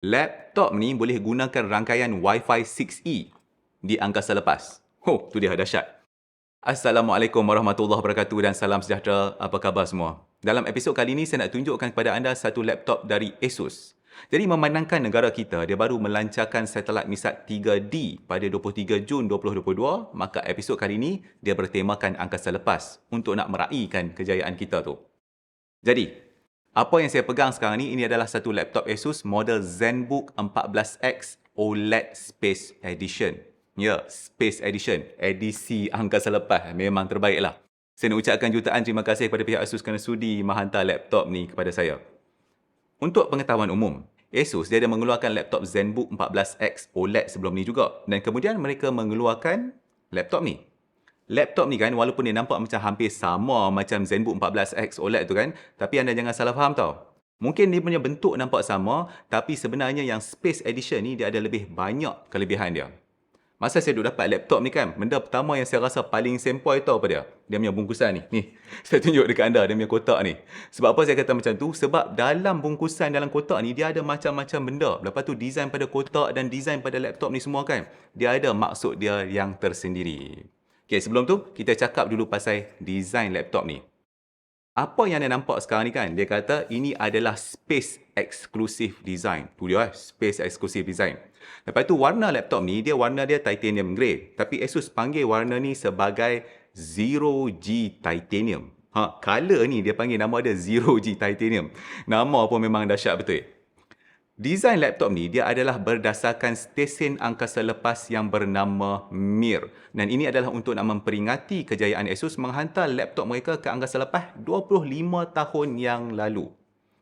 Laptop ni boleh gunakan rangkaian Wi-Fi 6E di angkasa lepas. Oh, tu dia dahsyat. Assalamualaikum warahmatullahi wabarakatuh dan salam sejahtera. Apa khabar semua? Dalam episod kali ini saya nak tunjukkan kepada anda satu laptop dari Asus. Jadi memandangkan negara kita dia baru melancarkan satelit MISAT 3D pada 23 Jun 2022, maka episod kali ini dia bertemakan angkasa lepas untuk nak meraihkan kejayaan kita tu. Jadi, apa yang saya pegang sekarang ni, ini adalah satu laptop Asus model ZenBook 14X OLED Space Edition. Ya, Space Edition. Edisi angkasa lepas. Memang terbaik lah. Saya nak ucapkan jutaan terima kasih kepada pihak Asus kerana sudi menghantar laptop ni kepada saya. Untuk pengetahuan umum, Asus dia ada mengeluarkan laptop ZenBook 14X OLED sebelum ni juga. Dan kemudian mereka mengeluarkan laptop ni. Laptop ni kan, walaupun dia nampak macam hampir sama macam ZenBook 14X OLED tu kan, tapi anda jangan salah faham tau. Mungkin dia punya bentuk nampak sama, tapi sebenarnya yang Space Edition ni dia ada lebih banyak kelebihan dia. Masa saya duduk dapat laptop ni kan, benda pertama yang saya rasa paling sempoi tahu apa dia? Dia punya bungkusan ni. Ni, saya tunjuk dekat anda, dia punya kotak ni. Sebab apa saya kata macam tu? Sebab dalam bungkusan dalam kotak ni, dia ada macam-macam benda. Lepas tu design pada kotak dan design pada laptop ni semua kan, dia ada maksud dia yang tersendiri. Okay, sebelum tu, kita cakap dulu pasal design laptop ni. Apa yang anda nampak sekarang ni kan, dia kata ini adalah Space Exclusive Design. Tu dia Space Exclusive Design. Lepas tu warna laptop ni, warna dia titanium grey. Tapi Asus panggil warna ni sebagai Zero G Titanium. Color ni dia panggil nama dia Zero G Titanium. Nama pun memang dahsyat betul. Desain laptop ni dia adalah berdasarkan stesen angkasa lepas yang bernama Mir. Dan ini adalah untuk nak memperingati kejayaan Asus menghantar laptop mereka ke angkasa lepas 25 tahun yang lalu.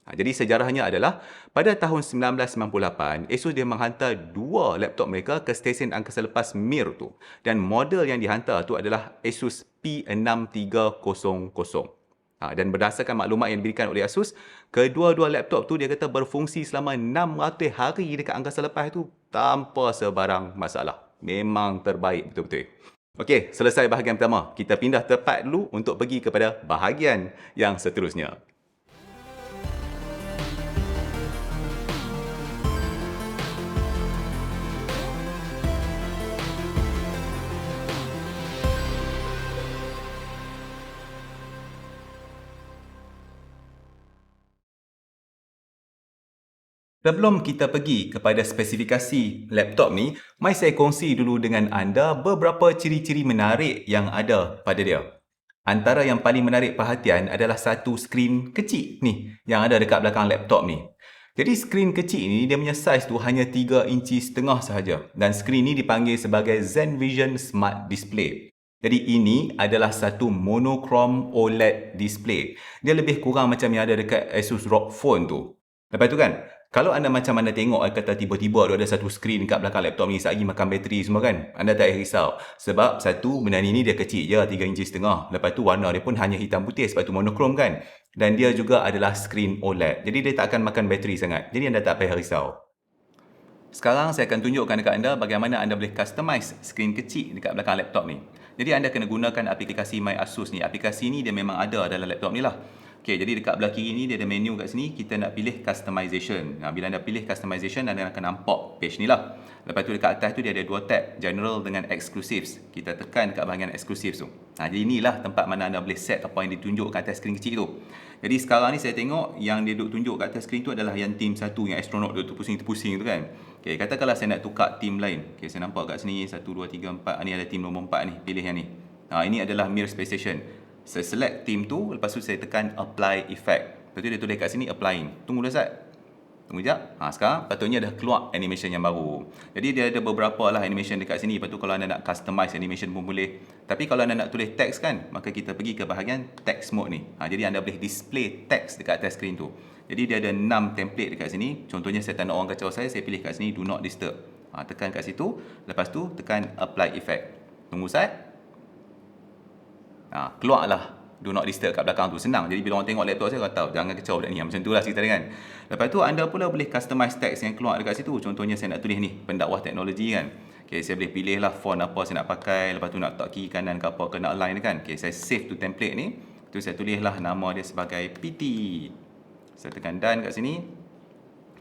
Jadi sejarahnya adalah pada tahun 1998, Asus dia menghantar dua laptop mereka ke stesen angkasa lepas Mir tu. Dan model yang dihantar tu adalah Asus P6300. Dan berdasarkan maklumat yang diberikan oleh Asus, kedua-dua laptop tu dia kata berfungsi selama 600 hari dekat angkasa lepas tu tanpa sebarang masalah. Memang terbaik betul-betul. Okey, selesai bahagian pertama. Kita pindah tepat dulu untuk pergi kepada bahagian yang seterusnya. Sebelum kita pergi kepada spesifikasi laptop ni, mari saya kongsi dulu dengan anda beberapa ciri-ciri menarik yang ada pada dia. Antara yang paling menarik perhatian adalah satu skrin kecil ni yang ada dekat belakang laptop ni. Jadi skrin kecil ni dia punya saiz tu hanya 3,5 inci sahaja dan skrin ni dipanggil sebagai ZenVision Smart Display. Jadi ini adalah satu monochrome OLED display. Dia lebih kurang macam yang ada dekat Asus ROG Phone tu. Lepas tu kan, kalau anda macam anda tengok kata tiba-tiba ada satu skrin kat belakang laptop ni sehari makan bateri semua kan, anda tak payah risau. Sebab satu, benda ni dia kecil je, 3,5 inci. Lepas tu warna dia pun hanya hitam putih sebab tu monokrom kan. Dan dia juga adalah skrin OLED. Jadi dia tak akan makan bateri sangat. Jadi anda tak payah risau. Sekarang saya akan tunjukkan dekat anda bagaimana anda boleh customize skrin kecil dekat belakang laptop ni. Jadi anda kena gunakan aplikasi My Asus ni. Aplikasi ni dia memang ada dalam laptop ni lah. Okey, jadi dekat belah kiri ni dia ada menu kat sini, kita nak pilih customization. Bila anda pilih customization, anda akan nampak page ni lah. Lepas tu dekat atas tu dia ada dua tab, general dengan exclusives. Kita tekan dekat bahagian exclusives tu. Jadi inilah tempat mana anda boleh set apa yang ditunjuk kat atas skrin kecil tu. Jadi sekarang ni saya tengok yang dia duk tunjuk kat atas skrin tu adalah yang team satu, yang astronaut duk terpusing-terpusing tu kan. Okey, katakanlah saya nak tukar team lain. Okey, saya nampak kat sini 1 2 3 4. Ni ada team nombor 4 ni, pilih yang ni. Ini adalah Mir Space Station. Saya select team tu, lepas tu saya tekan apply effect. Lepas tu dia tulis kat sini applying. Tunggu dulu Zat. Tunggu sekejap. Sekarang patutnya dah keluar animation yang baru. Jadi dia ada beberapa lah animation dekat sini. Lepas tu kalau anda nak customize animation pun boleh. Tapi kalau anda nak tulis teks kan, maka kita pergi ke bahagian text mode ni. Jadi anda boleh display teks dekat atas skrin tu. Jadi dia ada 6 template dekat sini. Contohnya saya tak nak orang kacau saya pilih kat sini do not disturb. Tekan kat situ. Lepas tu tekan apply effect. Tunggu Zat. Keluarlah do not disturb kat belakang tu. Senang. Jadi bila orang tengok laptop saya, orang tahu jangan kacau budak ni. Macam tu lah cerita dia kan. Lepas tu anda pula boleh customize text yang keluar dekat situ. Contohnya saya nak tulis ni, pendakwah teknologi kan. Okay, saya boleh pilih lah font apa saya nak pakai. Lepas tu nak letak kiri kanan ke apa ke nak align kan. Okay, saya save to template ni. Tu saya tulis lah nama dia sebagai PT. Saya tekan done kat sini.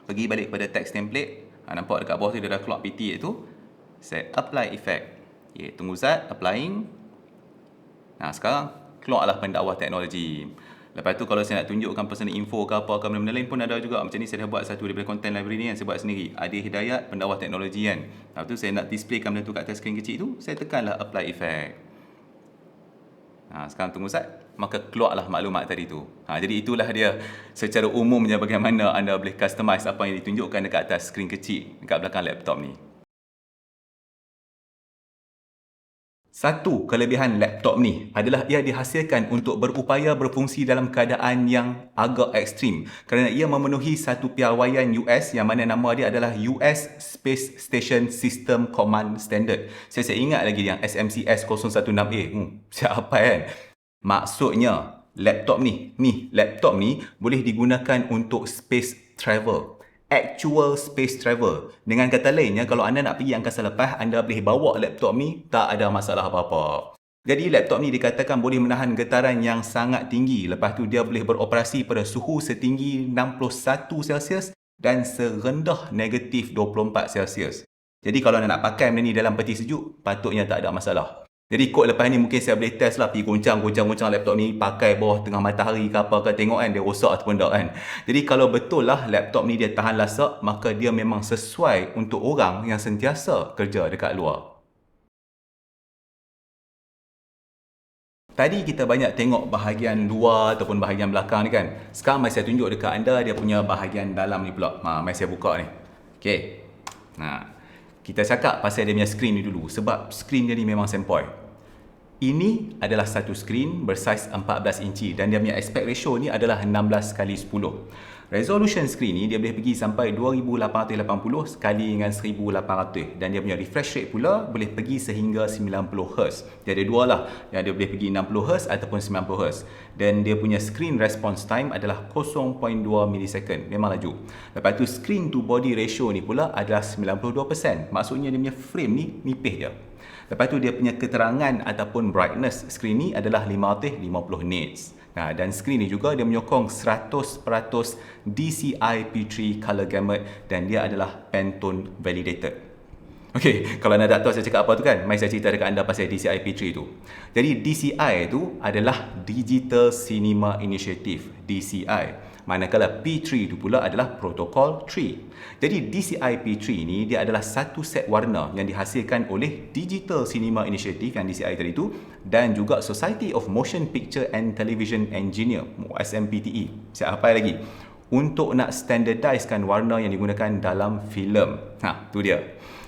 Pergi balik pada text template. Nampak dekat bawah tu dia dah keluar PT itu. Saya apply effect. Okay, tunggu Zat, applying. Sekarang keluarlah pendakwah teknologi. Lepas tu kalau saya nak tunjukkan personal info ke apa ke benda-benda lain pun ada juga. Macam ni saya dah buat satu daripada content library ni yang saya buat sendiri. Adi Hidayat, pendakwah teknologi kan. Lepas tu saya nak displaykan benda tu kat atas skrin kecil tu, saya tekanlah apply effect. Sekarang tunggu Zat, maka keluarlah maklumat tadi tu. Jadi itulah dia secara umumnya bagaimana anda boleh customize apa yang ditunjukkan dekat atas skrin kecil dekat belakang laptop ni. Satu kelebihan laptop ni adalah ia dihasilkan untuk berupaya berfungsi dalam keadaan yang agak ekstrim kerana ia memenuhi satu piawaian US yang mana nama dia adalah US Space Station System Command Standard. Saya ingat lagi yang SMCS 016A. Siapa kan? Maksudnya laptop ni boleh digunakan untuk space travel. Actual space travel. Dengan kata lainnya, kalau anda nak pergi angkasa lepas, anda boleh bawa laptop ni, tak ada masalah apa-apa. Jadi laptop ni dikatakan boleh menahan getaran yang sangat tinggi. Lepas tu dia boleh beroperasi pada suhu setinggi 61 Celsius dan serendah negatif 24 Celsius. Jadi kalau anda nak pakai benda ni dalam peti sejuk, patutnya tak ada masalah. Jadi kod lepas ni mungkin saya boleh test lah, pergi goncang laptop ni, pakai bawah tengah matahari ke apa ke, tengok kan dia rosak ataupun tak kan. Jadi kalau betul lah laptop ni dia tahan lasak, maka dia memang sesuai untuk orang yang sentiasa kerja dekat luar. Tadi kita banyak tengok bahagian luar ataupun bahagian belakang ni kan. Sekarang mari saya tunjuk dekat anda dia punya bahagian dalam ni pula. Mari saya buka ni. Okey. Kita cakap pasal dia punya skrin ni dulu sebab skrin dia ni memang sempoi. Ini adalah satu skrin bersaiz 14 inci dan dia punya aspect ratio ni adalah 16x10. Resolution skrin ni dia boleh pergi sampai 2880 sekali dengan 1800 dan dia punya refresh rate pula boleh pergi sehingga 90Hz. Dia ada dua lah, yang dia boleh pergi 60Hz ataupun 90Hz. Dan dia punya screen response time adalah 0.2 milisecond. Memang laju. Lepas tu screen to body ratio ni pula adalah 92%. Maksudnya dia punya frame ni nipis je. Lepas tu dia punya keterangan ataupun brightness skrin ni adalah 550 nits. Dan skrin ni juga dia menyokong 100% DCI P3 color gamut dan dia adalah Pantone validated. Okey, kalau anda tak tahu saya cakap apa tu kan, mari saya cerita dekat anda pasal DCI P3 tu. Jadi DCI tu adalah Digital Cinema Initiative, DCI. Manakala P3 itu pula adalah Protocol 3. Jadi DCI P3 ni dia adalah satu set warna yang dihasilkan oleh Digital Cinema Initiative yang DCI tadi tu dan juga Society of Motion Picture and Television Engineer, SMPTE. Saya hafal lagi. Untuk nak standardizekan warna yang digunakan dalam filem. Tu dia.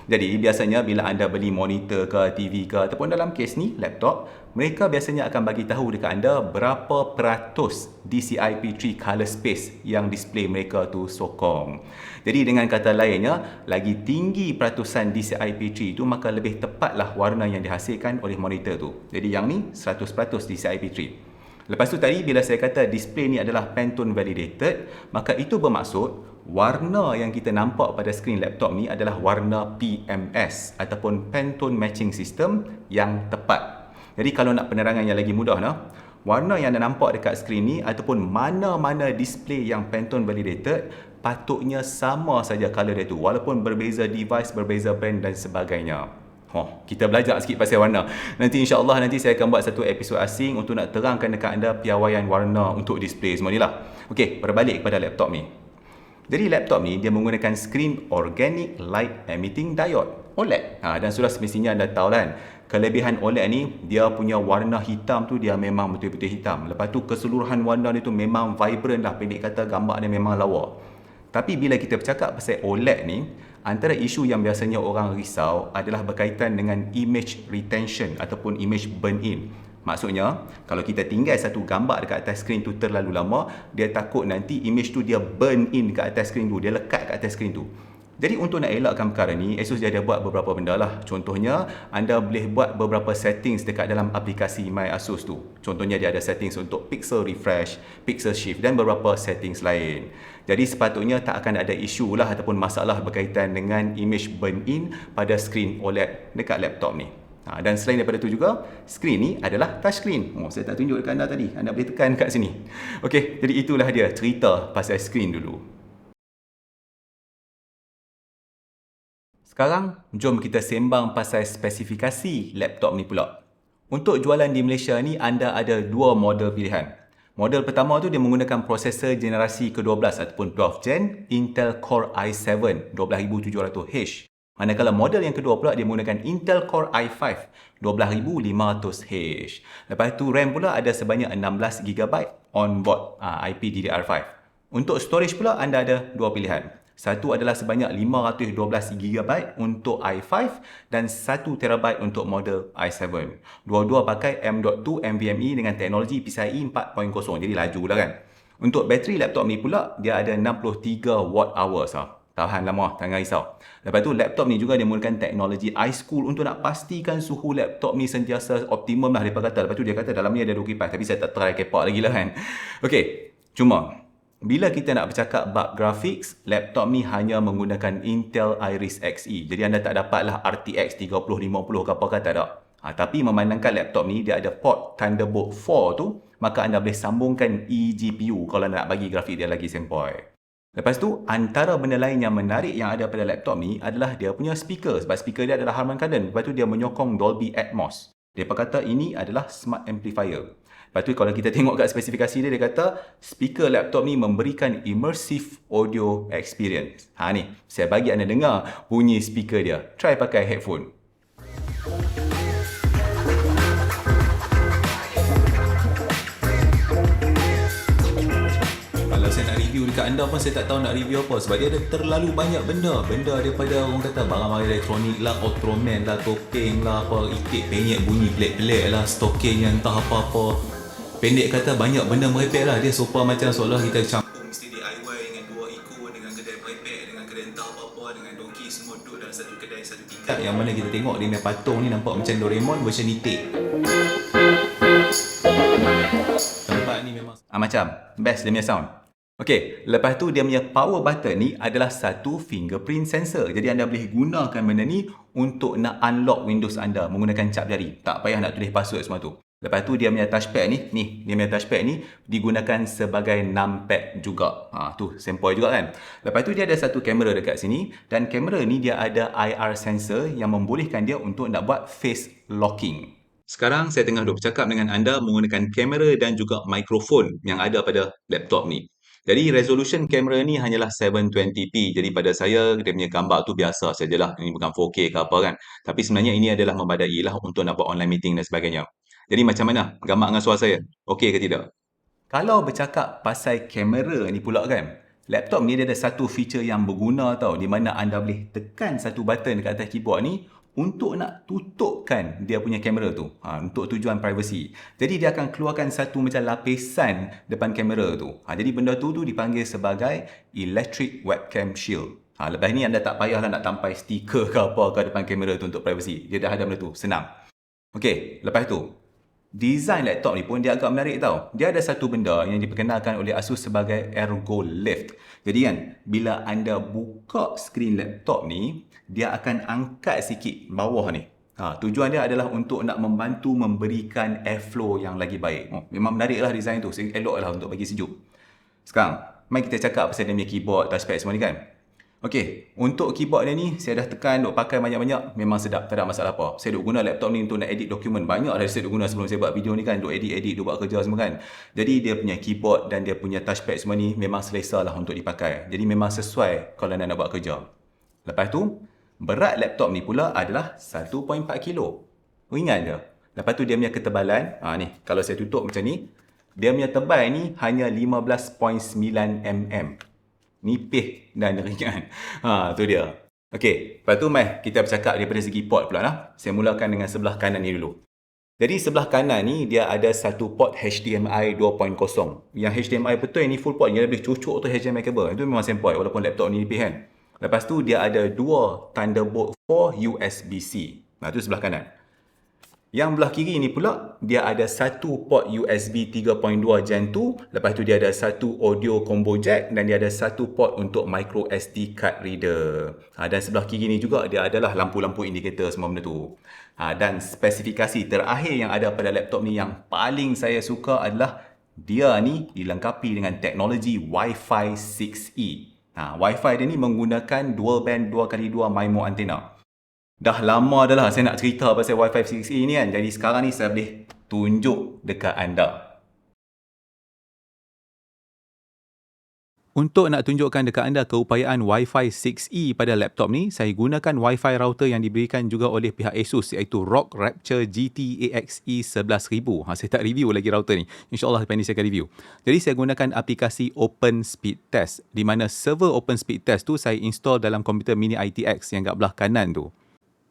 Jadi biasanya bila anda beli monitor ke TV ke ataupun dalam kes ni laptop, mereka biasanya akan bagi tahu dekat anda berapa peratus DCI P3 color space yang display mereka tu sokong. Jadi dengan kata lainnya, lagi tinggi peratusan DCI P3 itu maka lebih tepatlah warna yang dihasilkan oleh monitor tu. Jadi yang ni 100% DCI P3. Lepas tu tadi bila saya kata display ni adalah Pantone validated, maka itu bermaksud warna yang kita nampak pada skrin laptop ni adalah warna PMS ataupun Pantone Matching System yang tepat. Jadi kalau nak penerangan yang lagi mudah warna yang anda nampak dekat skrin ni ataupun mana-mana display yang Pantone validated patutnya sama saja color dia tu walaupun berbeza device, berbeza brand dan sebagainya. Kita belajar sikit pasal warna. Nanti insya-Allah saya akan buat satu episod asing untuk nak terangkan dekat anda piawaian warna untuk display semua ni lah. Okey, berbalik kepada laptop ni. Jadi laptop ni dia menggunakan skrin Organic Light Emitting Diode, OLED. Dan sudah semestinya anda tahu kan, kelebihan OLED ni dia punya warna hitam tu dia memang betul-betul hitam. Lepas tu keseluruhan warna dia tu memang vibrant lah, pendek kata gambar dia memang lawa. Tapi bila kita bercakap pasal OLED ni, antara isu yang biasanya orang risau adalah berkaitan dengan image retention ataupun image burn-in. Maksudnya, kalau kita tinggal satu gambar dekat atas skrin tu terlalu lama, dia takut nanti image tu dia burn in kat atas skrin tu, dia lekat kat atas skrin tu. Jadi untuk nak elakkan perkara ni, ASUS dia ada buat beberapa benda lah. Contohnya, anda boleh buat beberapa settings dekat dalam aplikasi My Asus tu. Contohnya dia ada settings untuk pixel refresh, pixel shift dan beberapa settings lain. Jadi sepatutnya tak akan ada isu lah ataupun masalah berkaitan dengan image burn in pada skrin OLED dekat laptop ni. Dan selain daripada itu juga, skrin ni adalah touchscreen. Saya tak tunjuk dekat anda tadi. Anda boleh tekan kat sini. Okey, jadi itulah dia cerita pasal skrin dulu. Sekarang, jom kita sembang pasal spesifikasi laptop ni pula. Untuk jualan di Malaysia ni, anda ada dua model pilihan. Model pertama tu dia menggunakan prosesor generasi ke-12 ataupun 12th Gen Intel Core i7 12700H. Manakala model yang kedua pula dia menggunakan Intel Core i5 12500H. Lepas tu RAM pula ada sebanyak 16GB on board IPDDR5. Untuk storage pula anda ada dua pilihan. Satu adalah sebanyak 512GB untuk i5 dan 1TB untuk model i7. Dua-dua pakai M.2 NVMe dengan teknologi PCIe 4.0. Jadi laju lah kan. Untuk bateri laptop ni pula dia ada 63 watt hours lah. Tahan lama, jangan risau. Lepas tu laptop ni juga dia menggunakan teknologi iSchool untuk nak pastikan suhu laptop ni sentiasa optimum lah dia kata. Lepas tu dia kata dalam ni ada 2 kipas tapi saya tak try kepak lagi lah kan. Okey, cuma bila kita nak bercakap bab graphics, laptop ni hanya menggunakan Intel Iris Xe. Jadi anda tak dapatlah RTX 3050 ke apa ke, tak ada. Tapi memandangkan laptop ni dia ada port Thunderbolt 4 tu, maka anda boleh sambungkan eGPU kalau nak bagi grafik dia lagi sempoi. Lepas tu, antara benda lain yang menarik yang ada pada laptop ni adalah dia punya speaker. Sebab speaker dia adalah Harman Kardon. Lepas tu dia menyokong Dolby Atmos. Dia kata ini adalah smart amplifier. Lepas tu kalau kita tengok kat spesifikasi dia, dia kata speaker laptop ni memberikan immersive audio experience. Ni, saya bagi anda dengar bunyi speaker dia. Try pakai headphone. Kalau saya nak review dekat anda pun saya tak tahu nak review apa sebab dia ada terlalu banyak benda daripada orang kata barang-barang elektronik lah, Ultraman lah, topeng lah, apa itik penyek bunyi pelik-pelik lah, stocking yang entah apa-apa. Pendek kata banyak benda merepek lah. Dia sopa macam seolah kita campur mesti DIY dengan dua Eco, dengan kedai merepek, dengan kedai entah apa-apa, dengan Donkey, semua duduk dalam satu kedai, satu tingkat. Yang mana kita tengok dia punya patung ni nampak macam Doraemon version itik. Tempat ni memang macam best dia punya sound. Okey, lepas tu dia punya power button ni adalah satu fingerprint sensor. Jadi anda boleh gunakan benda ni untuk nak unlock Windows anda menggunakan cap jari. Tak payah nak tulis password semua tu. Lepas tu dia punya touchpad ni, dia punya touchpad ni digunakan sebagai numpad juga. Tu sempoi juga kan. Lepas tu dia ada satu kamera dekat sini dan kamera ni dia ada IR sensor yang membolehkan dia untuk nak buat face locking. Sekarang saya tengah duk bercakap dengan anda menggunakan kamera dan juga mikrofon yang ada pada laptop ni. Jadi resolution kamera ni hanyalah 720p. Jadi pada saya dia punya gambar tu biasa sajalah. Ini bukan 4K ke apa kan. Tapi sebenarnya ini adalah membadai lah untuk nak buat online meeting dan sebagainya. Jadi macam mana gambar dengan suara saya? Okey ke tidak? Kalau bercakap pasal kamera ni pula kan, laptop ni dia ada satu feature yang berguna tau, di mana anda boleh tekan satu button dekat atas keyboard ni untuk nak tutupkan dia punya kamera tu, untuk tujuan privacy. Jadi dia akan keluarkan satu macam lapisan depan kamera tu. Jadi benda tu dipanggil sebagai electric webcam shield. Lepas ni anda tak payahlah nak tampai stiker ke apa ke depan kamera tu untuk privacy. Dia dah ada benda tu, senang. Okey, lepas tu design laptop ni pun dia agak menarik tau. Dia ada satu benda yang diperkenalkan oleh Asus sebagai Ergo Lift. Jadi kan, bila anda buka skrin laptop ni, dia akan angkat sikit bawah ni. Tujuan dia adalah untuk nak membantu memberikan airflow yang lagi baik. Memang menarik lah design tu. Elok lah untuk bagi sejuk. Sekarang, mari kita cakap pasal dia punya keyboard, touchpad semua ni kan. Okey, untuk keyboard dia ni saya dah tekan, duk pakai banyak-banyak, memang sedap, tak ada masalah apa. Saya duk guna laptop ni untuk nak edit dokumen. Banyak dah saya duk guna sebelum saya buat video ni kan, duk edit, duk buat kerja semua kan. Jadi dia punya keyboard dan dia punya touchpad semua ni memang selesa lah untuk dipakai. Jadi memang sesuai kalau nak buat kerja. Lepas tu, berat laptop ni pula adalah 1.4 kilo. Ingat je. Lepas tu dia punya ketebalan, ni kalau saya tutup macam ni, dia punya tebal ni hanya 15.9 mm. Nipih dan ringan. Tu dia. Okey, lepas tu mari kita bercakap daripada segi port pula lah. Saya mulakan dengan sebelah kanan ni dulu. Jadi sebelah kanan ni dia ada satu port HDMI 2.0. Yang HDMI betul yang ni full port, dia lebih cucuk tu HDMI kabel. Itu memang sempoi walaupun laptop ni nipih kan. Lepas tu dia ada dua Thunderbolt 4 USB-C. Tu sebelah kanan. Yang belah kiri ni pula, dia ada satu port USB 3.2 Gen 2. Lepas tu dia ada satu audio combo jack dan dia ada satu port untuk micro SD card reader. Dan sebelah kiri ni juga dia adalah lampu-lampu indikator semua benda tu. Dan spesifikasi terakhir yang ada pada laptop ni yang paling saya suka adalah dia ni dilengkapi dengan teknologi Wi-Fi 6E. Wi-Fi dia ni menggunakan dual band 2x2 MIMO antena. Dah lama dah lah saya nak cerita pasal Wi-Fi 6E ni kan. Jadi sekarang ni saya boleh tunjuk dekat anda. Untuk nak tunjukkan dekat anda keupayaan Wi-Fi 6E pada laptop ni, saya gunakan Wi-Fi router yang diberikan juga oleh pihak Asus, iaitu ROG Rapture GT AXE 11000. Saya tak review lagi router ni. InsyaAllah lepas ni saya akan review. Jadi saya gunakan aplikasi Open Speed Test, di mana server Open Speed Test tu saya install dalam komputer mini ITX yang kat belah kanan tu.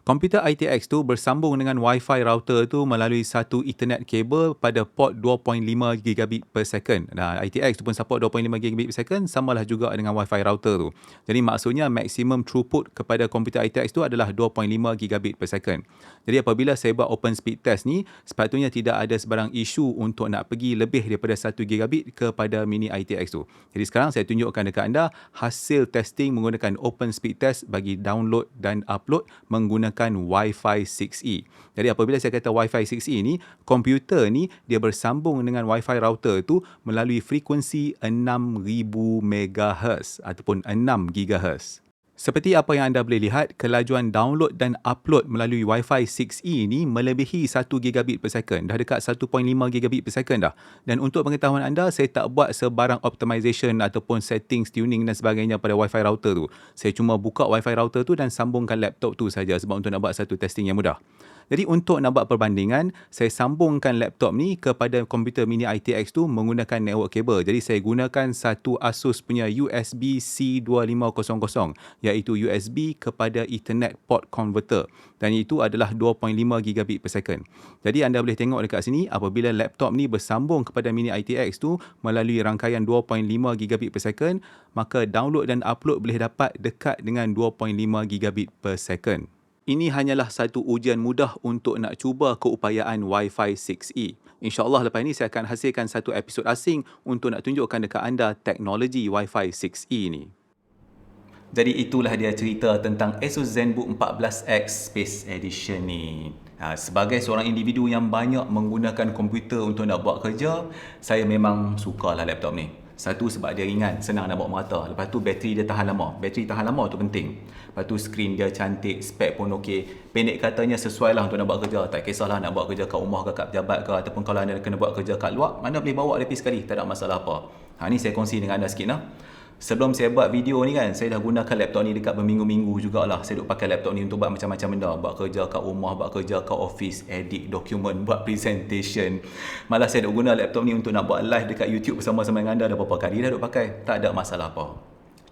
Komputer ITX tu bersambung dengan Wi-Fi router tu melalui satu Ethernet kabel pada port 2.5 gigabit per second. ITX tu pun support 2.5 gigabit per second, samalah juga dengan Wi-Fi router tu. Jadi maksudnya maximum throughput kepada komputer ITX tu adalah 2.5 gigabit per second. Jadi apabila saya buat open speed test ni, sepatutnya tidak ada sebarang isu untuk nak pergi lebih daripada 1 gigabit kepada mini ITX tu. Jadi sekarang saya tunjukkan dekat anda hasil testing menggunakan open speed test bagi download dan upload menggunakan Wi-Fi 6E. Jadi apabila saya kata Wi-Fi 6E ni, komputer ni dia bersambung dengan Wi-Fi router tu melalui frekuensi 6000 MHz ataupun 6 GHz. Seperti apa yang anda boleh lihat, kelajuan download dan upload melalui Wi-Fi 6E ni melebihi 1 gigabit per second. Dah dekat 1.5 gigabit per second dah. Dan untuk pengetahuan anda, saya tak buat sebarang optimization ataupun settings, tuning dan sebagainya pada Wi-Fi router tu. Saya cuma buka Wi-Fi router tu dan sambungkan laptop tu saja sebab untuk nak buat satu testing yang mudah. Jadi untuk nak buat perbandingan, saya sambungkan laptop ni kepada komputer mini ITX tu menggunakan network kabel. Jadi saya gunakan satu Asus punya USB C2500 iaitu USB kepada Ethernet port converter. Dan itu adalah 2.5 gigabit per second. Jadi anda boleh tengok dekat sini apabila laptop ni bersambung kepada mini ITX tu melalui rangkaian 2.5 gigabit per second, maka download dan upload boleh dapat dekat dengan 2.5 gigabit per second. Ini hanyalah satu ujian mudah untuk nak cuba keupayaan Wi-Fi 6E. InsyaAllah lepas ini saya akan hasilkan satu episod asing untuk nak tunjukkan dekat anda teknologi Wi-Fi 6E ni. Jadi itulah dia cerita tentang Asus ZenBook 14X Space Edition ni. Sebagai seorang individu yang banyak menggunakan komputer untuk nak buat kerja, saya memang sukalah laptop ni. Satu, sebab dia ringan, senang nak bawa merata. Lepas tu bateri dia tahan lama. Bateri tahan lama tu penting. Lepas tu skrin dia cantik, spek pun okey. Pendek katanya sesuai lah untuk nak buat kerja. Tak kisahlah nak buat kerja kat rumah ke kat pejabat ke, ataupun kalau anda kena buat kerja kat luar, anda boleh bawa dia pergi sekali, tak ada masalah apa. Ni saya kongsi dengan anda sikit lah. Sebelum saya buat video ni kan, saya dah gunakan laptop ni dekat berminggu-minggu jugalah. Saya duk pakai laptop ni untuk buat macam-macam benda. Buat kerja kat rumah, buat kerja kat office, edit dokumen, buat presentation. Malah saya duk guna laptop ni untuk nak buat live dekat YouTube bersama-sama dengan anda. Dah berapa kali dah duk pakai. Tak ada masalah apa.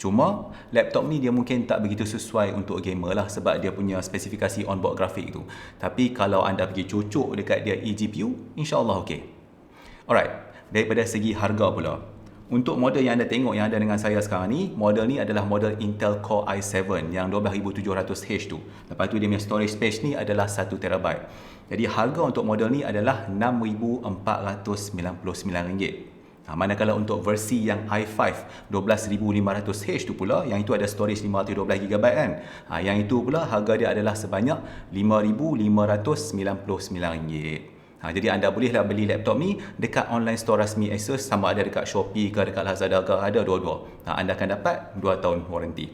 Cuma laptop ni dia mungkin tak begitu sesuai untuk gamer lah sebab dia punya spesifikasi onboard grafik tu. Tapi kalau anda pergi cucuk dekat dia eGPU, insyaAllah okey. Alright, daripada segi harga pula. Untuk model yang anda tengok yang ada dengan saya sekarang ni, model ni adalah model Intel Core i7 yang 12700H tu. Lepas tu dia punya storage space ni adalah 1TB. Jadi harga untuk model ni adalah RM6,499. Manakala untuk versi yang i5 12500H tu pula, yang itu ada storage 512GB kan. Yang itu pula harga dia adalah sebanyak RM5,599. Jadi anda bolehlah beli laptop ni dekat online store rasmi Asus, sama ada dekat Shopee ke dekat Lazada ke, ada dua-dua. Anda akan dapat 2 tahun waranti.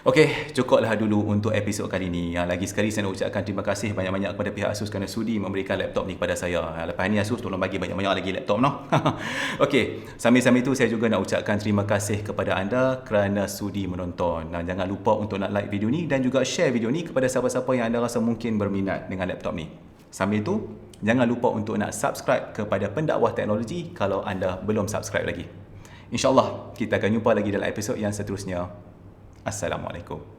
Okey, cukuplah dulu untuk episod kali ni. Lagi sekali saya nak ucapkan terima kasih banyak-banyak kepada pihak Asus kerana sudi memberikan laptop ni kepada saya. Lepas ni Asus tolong bagi banyak-banyak lagi laptop noh. Okey, sambil-sambil itu saya juga nak ucapkan terima kasih kepada anda kerana sudi menonton. Jangan lupa untuk nak like video ni dan juga share video ni kepada siapa-siapa yang anda rasa mungkin berminat dengan laptop ni. Sambil itu, jangan lupa untuk nak subscribe kepada Pendakwah Teknologi kalau anda belum subscribe lagi. InsyaAllah, kita akan jumpa lagi dalam episod yang seterusnya. Assalamualaikum.